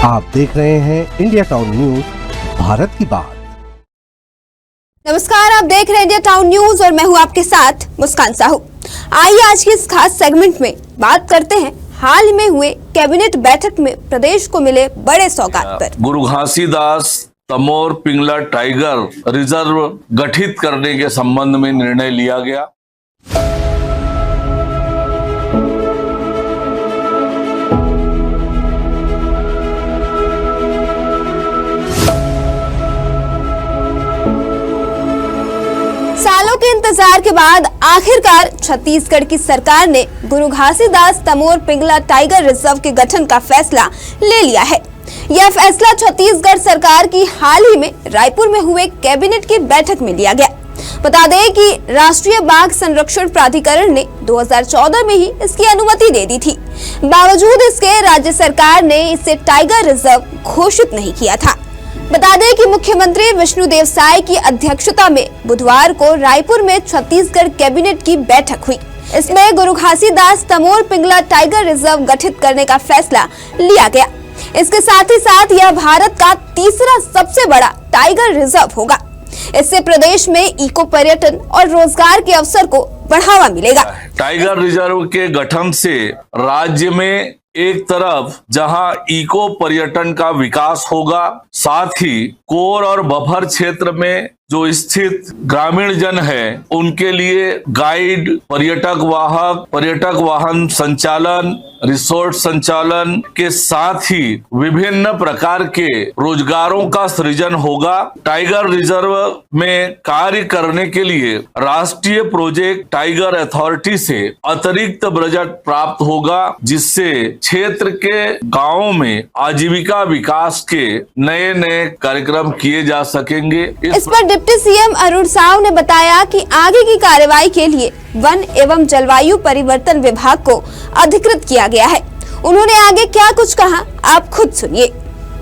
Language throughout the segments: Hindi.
आप देख रहे हैं इंडिया टाउन न्यूज, भारत की बात। नमस्कार, आप देख रहे हैं इंडिया टाउन न्यूज और मैं हूं आपके साथ मुस्कान साहू। आइए आज की इस खास सेगमेंट में बात करते हैं हाल ही में हुए कैबिनेट बैठक में प्रदेश को मिले बड़े सौगात पर। गुरु घासीदास तमोर पिंगला टाइगर रिजर्व गठित करने के संबंध में निर्णय लिया गया। सालों के इंतजार के बाद आखिरकार छत्तीसगढ़ की सरकार ने गुरु घासीदास तमोर पिंगला टाइगर रिजर्व के गठन का फैसला ले लिया है। यह फैसला छत्तीसगढ़ सरकार की हाल ही में रायपुर में हुए कैबिनेट की बैठक में लिया गया। बता दें कि राष्ट्रीय बाघ संरक्षण प्राधिकरण ने 2014 में ही इसकी अनुमति दे दी थी। बावजूद इसके राज्य सरकार ने इसे टाइगर रिजर्व घोषित नहीं किया था। बता दें कि मुख्यमंत्री विष्णुदेव साय की अध्यक्षता में बुधवार को रायपुर में छत्तीसगढ़ कैबिनेट की बैठक हुई। इसमें गुरु घासीदास तमोर पिंगला टाइगर रिजर्व गठित करने का फैसला लिया गया। इसके साथ ही साथ यह भारत का तीसरा सबसे बड़ा टाइगर रिजर्व होगा। इससे प्रदेश में इको पर्यटन और रोजगार के अवसर को बढ़ावा मिलेगा। टाइगर रिजर्व के गठन से राज्य में एक तरफ जहां इको पर्यटन का विकास होगा, साथ ही कोर और बफर क्षेत्र में जो स्थित ग्रामीण जन है उनके लिए गाइड, पर्यटक वाहन संचालन, रिसोर्ट संचालन के साथ ही विभिन्न प्रकार के रोजगारों का सृजन होगा। टाइगर रिजर्व में कार्य करने के लिए राष्ट्रीय प्रोजेक्ट टाइगर अथॉरिटी से अतिरिक्त बजट प्राप्त होगा, जिससे क्षेत्र के गांवों में आजीविका विकास के नए नए कार्यक्रम किए जा सकेंगे। इस पर डिप्टी सीएम अरुण साव ने बताया कि आगे की कार्रवाई के लिए वन एवं जलवायु परिवर्तन विभाग को अधिकृत किया गया है। उन्होंने आगे क्या कुछ कहा, आप खुद सुनिए।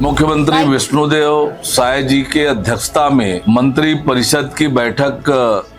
मुख्यमंत्री विष्णुदेव साय जी के अध्यक्षता में मंत्री परिषद की बैठक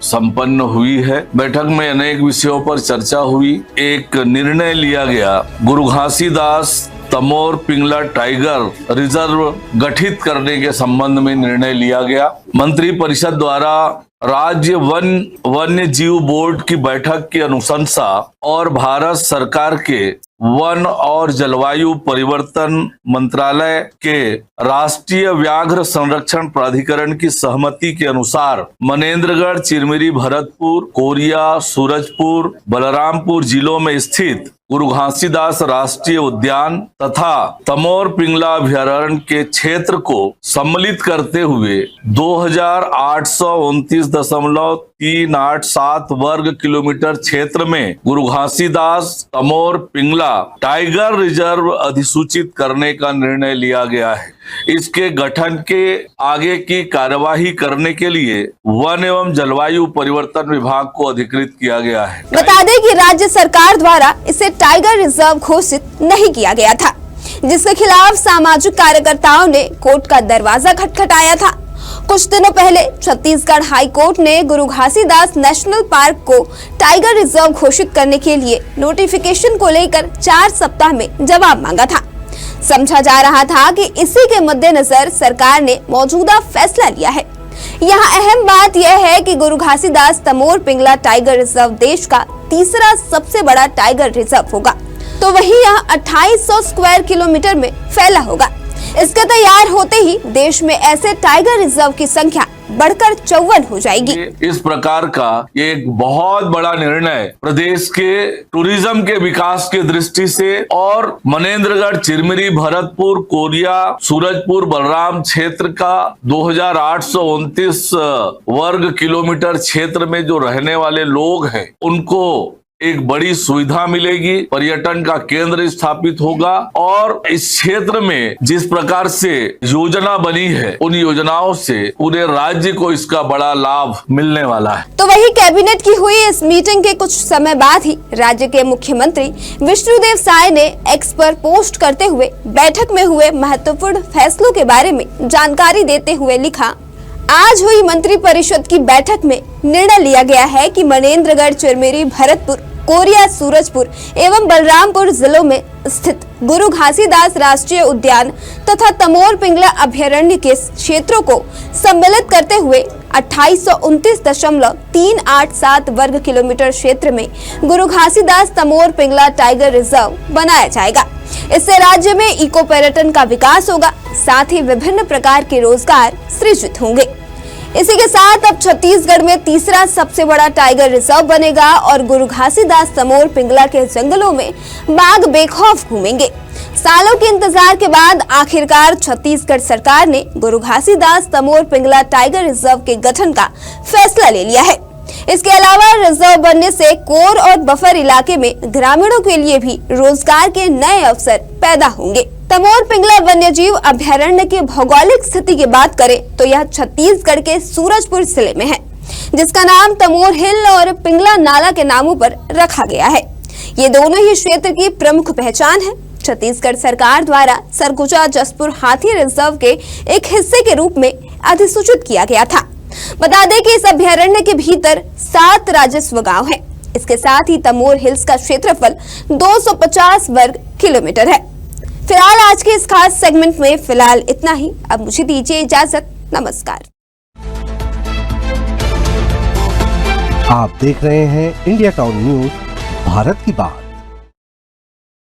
संपन्न हुई है। बैठक में अनेक विषयों पर चर्चा हुई। एक निर्णय लिया गया, गुरु घासीदास तमोर पिंगला टाइगर रिजर्व गठित करने के संबंध में निर्णय लिया गया। मंत्री परिषद द्वारा राज्य वन्य जीव बोर्ड की बैठक की अनुशंसा और भारत सरकार के वन और जलवायु परिवर्तन मंत्रालय के राष्ट्रीय व्याघ्र संरक्षण प्राधिकरण की सहमति के अनुसार मनेन्द्रगढ़, चिरमिरी, भरतपुर, कोरिया, सूरजपुर, बलरामपुर जिलों में स्थित गुरु घासीदास राष्ट्रीय उद्यान तथा तमोर पिंगला अभयारण्य के क्षेत्र को सम्मिलित करते हुए 2829.387 वर्ग किलोमीटर क्षेत्र में गुरु घासीदास तमोर पिंगला टाइगर रिजर्व अधिसूचित करने का निर्णय लिया गया है। इसके गठन के आगे की कार्यवाही करने के लिए वन एवं जलवायु परिवर्तन विभाग को अधिकृत किया गया है। बता दें कि राज्य सरकार द्वारा इसे टाइगर रिजर्व घोषित नहीं किया गया था, जिसके खिलाफ सामाजिक कार्यकर्ताओं ने कोर्ट का दरवाजा खटखटाया था। कुछ दिनों पहले छत्तीसगढ़ हाई कोर्ट ने गुरु घासीदास नेशनल पार्क को टाइगर रिजर्व घोषित करने के लिए नोटिफिकेशन को लेकर 4 सप्ताह में जवाब मांगा था। समझा जा रहा था कि इसी के मद्देनजर सरकार ने मौजूदा फैसला लिया है। यहाँ अहम बात यह है कि गुरु घासीदास तमोर पिंगला टाइगर रिजर्व देश का तीसरा सबसे बड़ा टाइगर रिजर्व होगा, तो वहीं यहाँ 2800 स्क्वायर किलोमीटर में फैला होगा। इसके तैयार होते ही देश में ऐसे टाइगर रिजर्व की संख्या बढ़कर 54 हो जाएगी। इस प्रकार का एक बहुत बड़ा निर्णय प्रदेश के टूरिज्म के विकास के दृष्टि से और मनेन्द्रगढ़, चिरमिरी, भरतपुर, कोरिया, सूरजपुर, बलराम क्षेत्र का 2829 वर्ग किलोमीटर क्षेत्र में जो रहने वाले लोग हैं उनको एक बड़ी सुविधा मिलेगी, पर्यटन का केंद्र स्थापित होगा और इस क्षेत्र में जिस प्रकार से योजना बनी है उन योजनाओं से पूरे राज्य को इसका बड़ा लाभ मिलने वाला है। तो वही कैबिनेट की हुई इस मीटिंग के कुछ समय बाद ही राज्य के मुख्यमंत्री विष्णुदेव साय ने एक्स पर पोस्ट करते हुए बैठक में हुए महत्वपूर्ण फैसलों के बारे में जानकारी देते हुए लिखा, आज हुई मंत्री परिषद की बैठक में निर्णय लिया गया है कि मनेन्द्रगढ़, चिरमिरी, भरतपुर, कोरिया, सूरजपुर एवं बलरामपुर जिलों में स्थित गुरु घासीदास राष्ट्रीय उद्यान तथा तमोर पिंगला अभयारण्य के क्षेत्रों को सम्मिलित करते हुए 2829.387 वर्ग किलोमीटर क्षेत्र में गुरु घासीदास तमोर पिंगला टाइगर रिजर्व बनाया जाएगा। इससे राज्य में इको पर्यटन का विकास होगा, साथ ही विभिन्न प्रकार के रोजगार सृजित होंगे। इसी के साथ अब छत्तीसगढ़ में तीसरा सबसे बड़ा टाइगर रिजर्व बनेगा और गुरु घासीदास तमोर पिंगला के जंगलों में बाघ बेखौफ घूमेंगे। सालों के इंतजार के बाद आखिरकार छत्तीसगढ़ सरकार ने गुरु घासीदास तमोर पिंगला टाइगर रिजर्व के गठन का फैसला ले लिया है। इसके अलावा रिजर्व बनने से कोर और बफर इलाके में ग्रामीणों के लिए भी रोजगार के नए अवसर पैदा होंगे। तमोर पिंगला वन्यजीव अभयारण्य की भौगोलिक स्थिति की बात करें तो यह छत्तीसगढ़ के सूरजपुर जिले में है, जिसका नाम तमोर हिल और पिंगला नाला के नामों पर रखा गया है। ये दोनों ही क्षेत्र की प्रमुख पहचान है। छत्तीसगढ़ सरकार द्वारा सरगुजा जसपुर हाथी रिजर्व के एक हिस्से के रूप में अधिसूचित किया गया था। बता दें कि इस अभयारण्य के भीतर 7 राजस्व गांव हैं। इसके साथ ही तमोर हिल्स का क्षेत्रफल 250 वर्ग किलोमीटर है। फिलहाल आज के इस खास सेगमेंट में फिलहाल इतना ही। अब मुझे दीजिए इजाजत। नमस्कार। आप देख रहे हैं इंडिया टाउन न्यूज, भारत की बात।